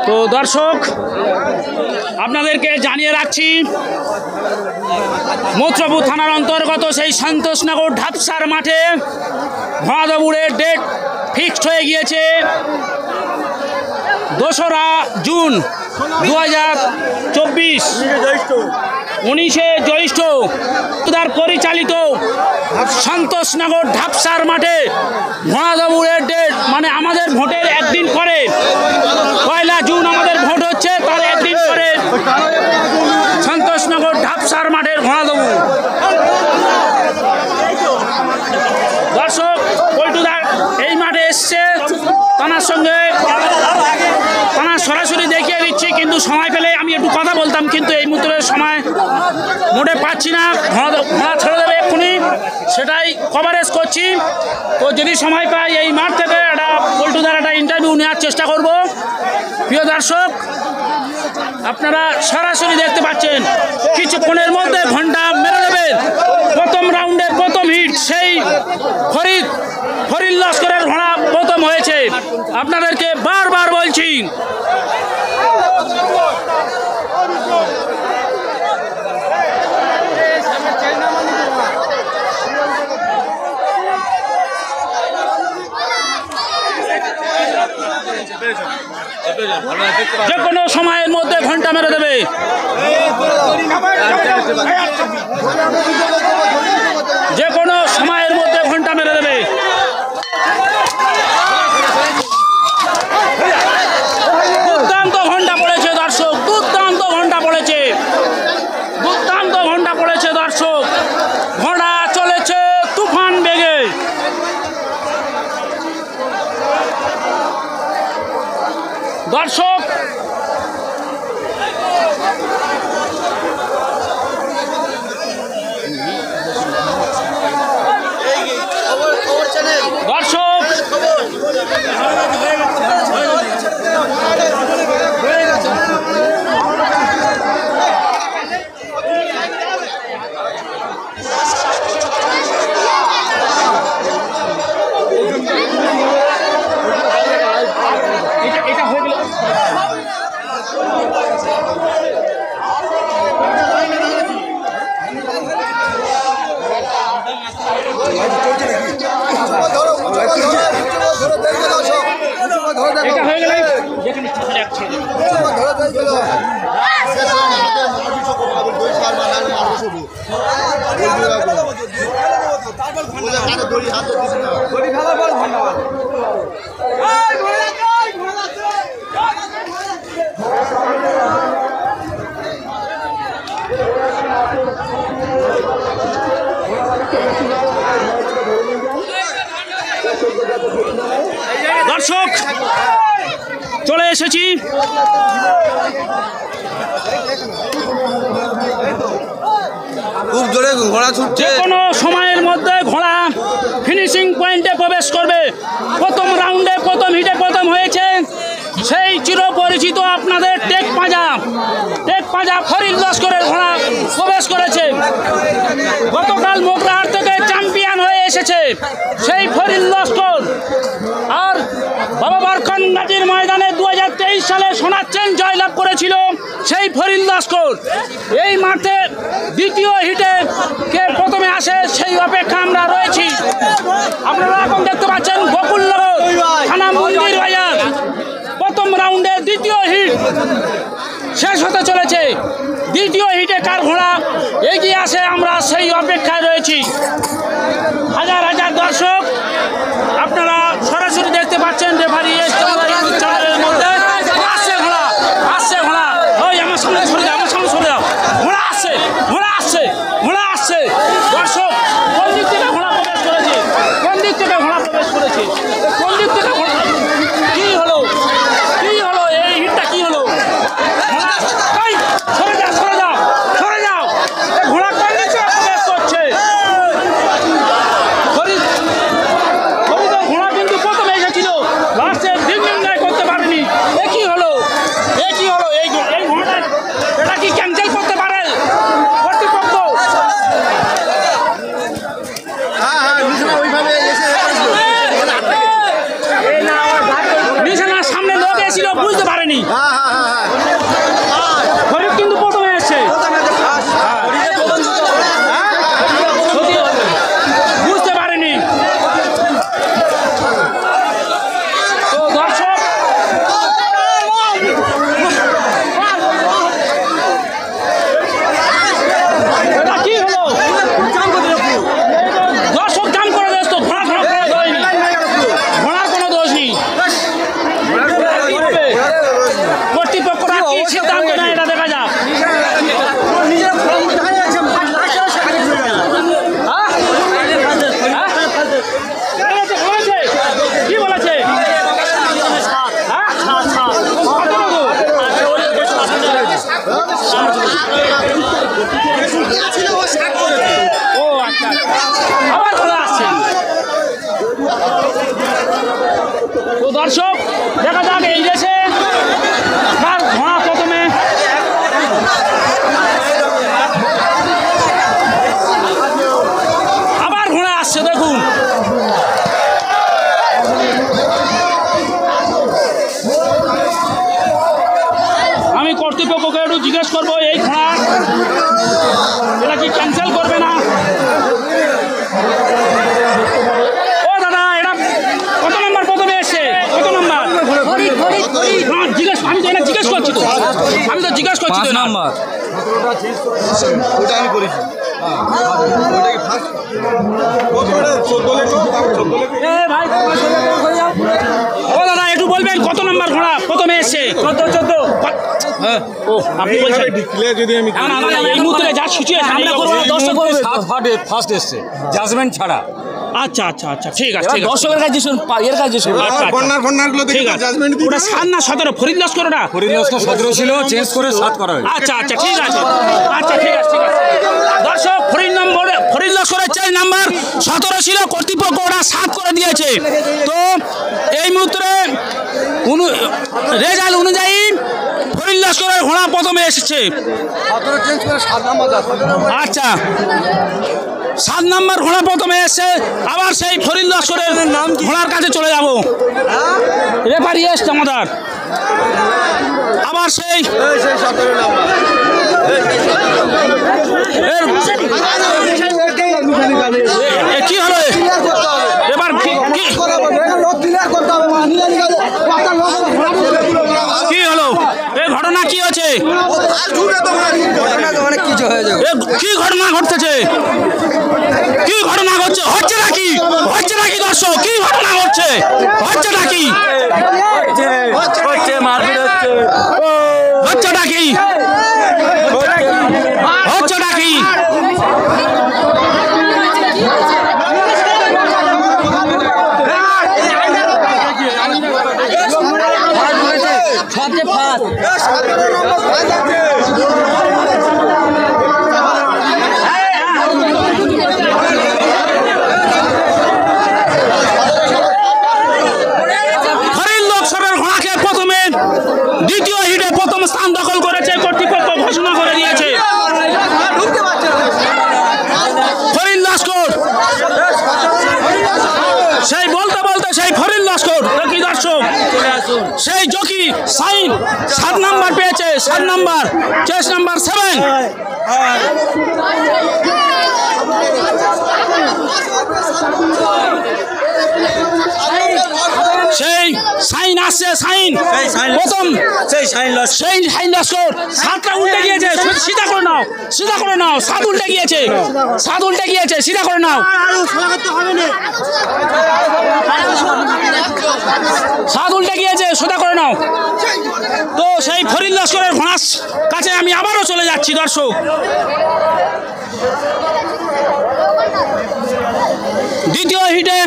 তো দর্শক আপনাদেরকে জানিয়ে রাখছি মৈত্রপুর থানার অন্তর্গত সেই সন্তোষনগর ঢাপসার মাঠে ঘোড়া দৌড়ের ডেট ফিক্সড হয়ে গিয়েছে 2রা জুন 2024 19শে জ্যৈষ্ঠ তার পরিচালিত সন্তোষনগর ঢাপসার মাঠে ঘোড়া দৌড়ের ডেট মানে আমাদের ভোটের একদিন পরে 1 জুন আমাদের ভোট হচ্ছে তার একদিন পরে সন্তোষনগর ঢাপসার মাঠের ঘোড়া দৌড়। দর্শক পল্টুদার এই মাঠে এসছে তানার সঙ্গে তানার সরাসরি দেখিয়ে দিচ্ছি, কিন্তু সময় পেলে আমি একটু কথা বলতাম, কিন্তু এই মুহূর্তে সময় মোটে পাচ্ছি না। ঘোড়া ছেড়ে দেবে এক্ষুনি, সেটাই কভারেজ করছি। তো যদি সময় পাই এই মাঠ থেকে একটা পল্টুদার একটা ইন্টারভিউ নেওয়ার চেষ্টা করব। প্রিয় দর্শক আপনারা সরাসরি দেখতে পাচ্ছেন কিছুক্ষণের মধ্যে ঘন্টা মেরে দেবে প্রথম রাউন্ডের প্রথম হিট, সেই ফরিদ লস্করের ঘোড়া প্রথম হয়েছে। আপনাদেরকে বারবার বলছি যে কোনো সময়ের মধ্যে ঘন্টা মেরে দেবে। যে কোনো সময়ের মধ্যে ঘন্টা মেরে দেবে। দুর্দান্ত ঘন্টা পড়েছে দর্শক, দুর্দান্ত ঘন্টা পড়েছে, দুর্দান্ত ঘন্টা পড়েছে দর্শক। ঘোড়া চলেছে তুফান বেগে। দর্শক দর্শক চলে এসেছি খুব জোরে ঘোড়া ছুটছে। যে কোনো সময়ের মধ্যে ঘোড়া ফিনিশিং পয়েন্টে প্রবেশ করবে। প্রথম রাউন্ডে প্রথম হিটে প্রথম হয়েছে সেই চিরপরিচিত আপনাদের টেক পাঁজা ফরিদ লস্করের ঘোড়া প্রবেশ করেছে। গতকাল মোগরাহাট থেকে চ্যাম্পিয়ন হয়ে এসেছে সেই ফরিদ লস্কর। আর বাবা বারখান নাজির ময়দানে 2023 সালে সোনার চেন জয়লাভ করেছিল সেই ফরিদ লস্কর। এই মাঠে দ্বিতীয় হিটে কে প্রথমে আসে সেই অপেক্ষা আমরা রয়েছি। আপনারা এখন দেখতে পাচ্ছেন গোকুলনগর থানা মন্দির বাজার প্রথম রাউন্ডে দ্বিতীয় হিট শেষ হতে চলেছে। দ্বিতীয় হিটে কার ঘোড়া এগিয়ে আসে আমরা সেই অপেক্ষায় রয়েছি। হাজার হাজার দর্শক আপনারা সরাসরি দেখতে পাচ্ছেন রেফারি চ্যানেলের মধ্যে আসছে ঘোড়া, আসছে ঘোড়া। ওই আমার সামনে সরে যাও, আমার সামনে সরে যাও। ঘোড়া আসছে, ঘোড়া আসছে, ঘোড়া আসছে। দর্শক কোন দিক থেকে ঘোড়া প্রবেশ করেছে, কোন দিক থেকে ঘোড়া প্রবেশ করেছে, কোন দিক থেকে ঘোড়া কি হলো, কি হলো, এই হিটটা কি হলো? সরে যাও, সরে যাও, সরে যাও। ঘোড়া কোন দিক থেকে প্রবেশ করছে? ঘোড়া কিন্তু প্রথমে এসেছিল, লাস্টে দিন নির্ণয় করতে পারেনি। এ কি হলো, এ কি হলো? এই ঘোড়াটা এটা কি ক্যান্সেল করতে পারে কর্তৃপক্ষ? নিশানার সামনে লোক এসেছিল, বুঝতে পারেনি। পারেনি। ফরিদ কিন্তু প্রথমে এসছে। বুঝতে পারেনি। তো দর্শক এটা কি হলো? দর্শক কাম করে দেশ তো ঘোড়া ঘোড়া ঘোড়া হয়নি। ঘোড়ার কোনো দোষ নেই। কর্তৃপক্ষরা কি সিদ্ধান্ত নেয় এটা দেখা যাক। কি বলেছে? ও আচ্ছা, আবার ঘোড়া আসছে। তো দর্শক দেখা যাক এই দেশে কার ঘোড়া প্রথমে। আবার ঘোড়া আসছে দেখুন। আমি কর্তৃপক্ষকে একটু জিজ্ঞেস করবো এই ঘোড়া এটা কি ক্যান্সেল করবে না? ও দাদা এটা কত নম্বর প্রথমে এসছে? কত নম্বর? না, আমি তো এটা জিজ্ঞেস করছি তো। আমি তো জিজ্ঞেস করছি তো নাম্বার। ও দাদা একটু বলবেন কত নম্বর ঘোড়া প্রথমে এসছে? 14। ও আপনি বলছেন যদি আমি না না না, এই মুহূর্তে যা সিচুয়েশন আমরা করব 10টা করব। 7 ফাটে ফার্স্ট এসছে জাজমেন্ট ছাড়া। আচ্ছা আচ্ছা আচ্ছা ঠিক আছে ঠিক আছে। দর্শকের কাছে শুন, এর কাছে শুন। ফন্নারগুলো দেখে ঠিক আছে। জাজমেন্ট দিই। ওটা 7 না 17 ফরিদ লস্কর ওটা? ফরিদ লস্কর 17 ছিল, চেঞ্জ করে 7 করা হয়েছে। আচ্ছা আচ্ছা ঠিক আছে। আচ্ছা ঠিক আছে ঠিক আছে। দর্শক ফরিদ লস্করের 4 নাম্বার 17 ছিল, কর্তৃপক্ষ ওটা 7 করে দিয়েছে। তো এই মুহূর্তে রেজাল্ট অনুযায়ী ফরিদ লস্করের ঘোড়া প্রথমে এসেছে। 17 চেঞ্জ করে 7 নাম্বার দাও। আচ্ছা 7 নাম্বার ঘোড়া প্রথমে এসছে। আবার সেই ফরিদ লস্করের নাম ঘোড়ার কাছে চলে যাব। রেফারি এসছে আমাদের। আবার সেই 17 নাম্বার। কি হলো এবার? কি হলো এই ঘটনা? কি হচ্ছে? অনেক কিছু হয়ে যাবে। কি ঘটনা ঘটতেছে? কি ঘটনা ঘটছে? হচ্ছে নাকি? হচ্ছে নাকি দর্শক? কি ঘটনা ঘটছে? হচ্ছে নাকি? হচ্ছে মারপিট হচ্ছে। হচ্ছে নাকি? হচ্ছে নাকি? সবচেয়ে ফার্স্ট ফরিদ লস্করের ঘোড়াকে প্রথমে দ্বিতীয় হিটে প্রথম স্থান দখল করেছে, কর্তৃপক্ষ ঘোষণা করে দিয়েছে। ফরিদ লস্কর সেই বলতে বলতে সেই ফরিদ লস্কর কি দর্শক সেই জকি সাইন 7 নাম্বার পেয়েছে। 7 নাম্বার, চেস নাম্বার 7। সেই সাইন আসছে। সাইন প্রথম সেই সাইন লস্কর 7টা উল্টে গিয়েছে। সিধা করে নাও, সিধা করে নাও। 7 উল্টে গিয়েছে, 7 উল্টে গিয়েছে, সিধা করে নাও। 7 উল্টে গিয়েছে, সোজা করে নাও। তো সেই ফরিদ লস্করের ঘোড়ার কাছে আমি আবারও চলে যাচ্ছি দর্শক। দ্বিতীয় হিটে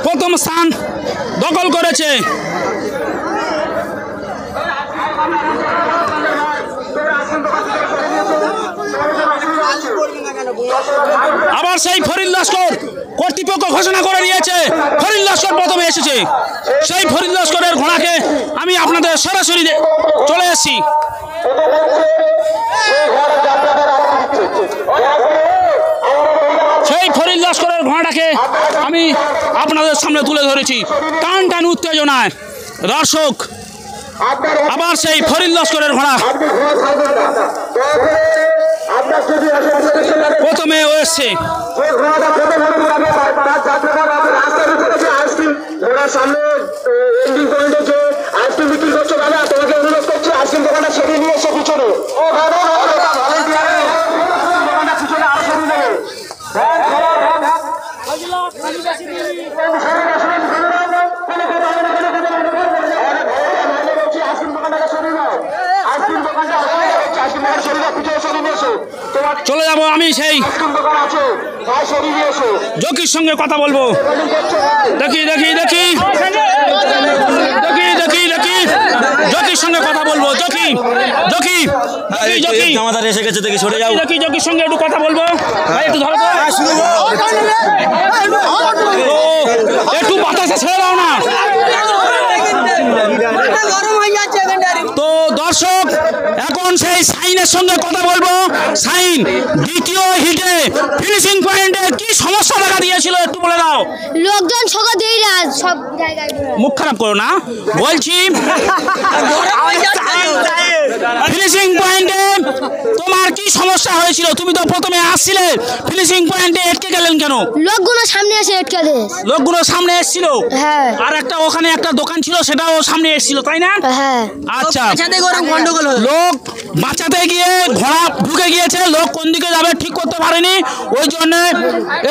প্রথম স্থান দখল করেছে। আবার সেই ফরিদ লস্কর কর্তৃপক্ষ ঘোষণা করে দিয়েছে ফরিদ লস্কর প্রথমে এসেছে। সেই ফরিদ লস্করের ঘোড়াকে আমি আপনাদের সরাসরি চলে এসেছি। সেই ফরিদ লস্করের ঘোড়াটাকে আমি আপনাদের সামনে তুলে ধরেছি টান টান উত্তেজনায়। দর্শক আবার সেই ফরিদ লস্করের ঘোড়া প্রথমে ও এসছে। সামনে এন্ডিং পয়েন্টে যে আইসক্রিম বিক্রি করছো দাদা, তোমাকে অনুরোধ করছি আইসক্রিম দোকানটা সরিয়ে নিয়ে এসে পিছনে দোকানটা পিছনে আরো সরিয়ে নেবে। চলে যাব আমি সেই জকির সঙ্গে কথা বলবো। দেখি দেখি দেখি দেখি দেখি দেখি জকির সঙ্গে কথা বলবো। জকি জকি জকি আমাদের এসে গেছে, দেখি সরে যাও। দেখি জকির সঙ্গে একটু কথা বলবো। ভাই একটু ধরো তো। ও, একটু বাতাসে ছেড়ে দাও না। তো দর্শক, এখন সেই সাইনের সঙ্গে কথা বলবো। সাইন, দ্বিতীয় হিটে ফিনিশিং পয়েন্টে কি সমস্যা দেখা দিয়েছিল একটু বলে দাও। লোকজন ছকা দেই না সব জায়গায়। মুখ খারাপ করো না, বলছি ফিনিশিং পয়েন্টে তোমার কি সমস্যা হয়েছিল? তুমি তো প্রথমে আসছিলে, ফিনিশিং পয়েন্টে আটকে গেলেন কেন? লোকগুলো সামনে এসে আটকে দেয়। লোকগুলো সামনে এসেছিল, হ্যাঁ আর একটা ওখানে একটা দোকান ছিল সেটাও সামনে এসেছিল, তাই না? হ্যাঁ আচ্ছা, লোক বাঁচাতে গিয়ে ঘোড়া ঢুকে গিয়েছে, লোক কোন দিকে যাবে ঠিক করতে পারেনি, ওই জন্য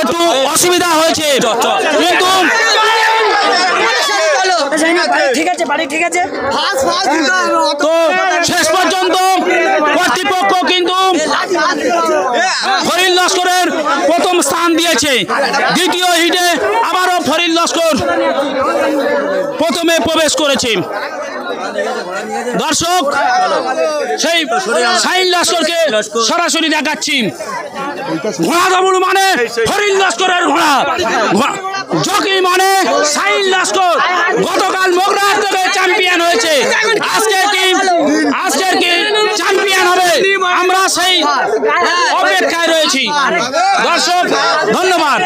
একটু অসুবিধা হয়েছে। কিন্তু ঠিক আছে, বাড়ি ঠিক আছে। তো শেষ পর্যন্ত কর্তৃপক্ষ কিন্তু ফরিদ লস্করের প্রথম স্থান দিয়েছে। দ্বিতীয় হিটে আবারও ফরিদ লস্কর প্রথমে প্রবেশ করেছে। দর্শক, সেই সাইন লস্করকে সরাসরি দেখাচ্ছি। ঘোড়া দাবুল মানে ফরিদ লস্করের ঘোড়া, জকি মানে সাইন লস্কর। গতকাল মগরাহাট থেকে চ্যাম্পিয়ন হয়েছে, আজকের কি চ্যাম্পিয়ন হবে, আমরা সেই অপেক্ষায় রয়েছি। দর্শক, ধন্যবাদ।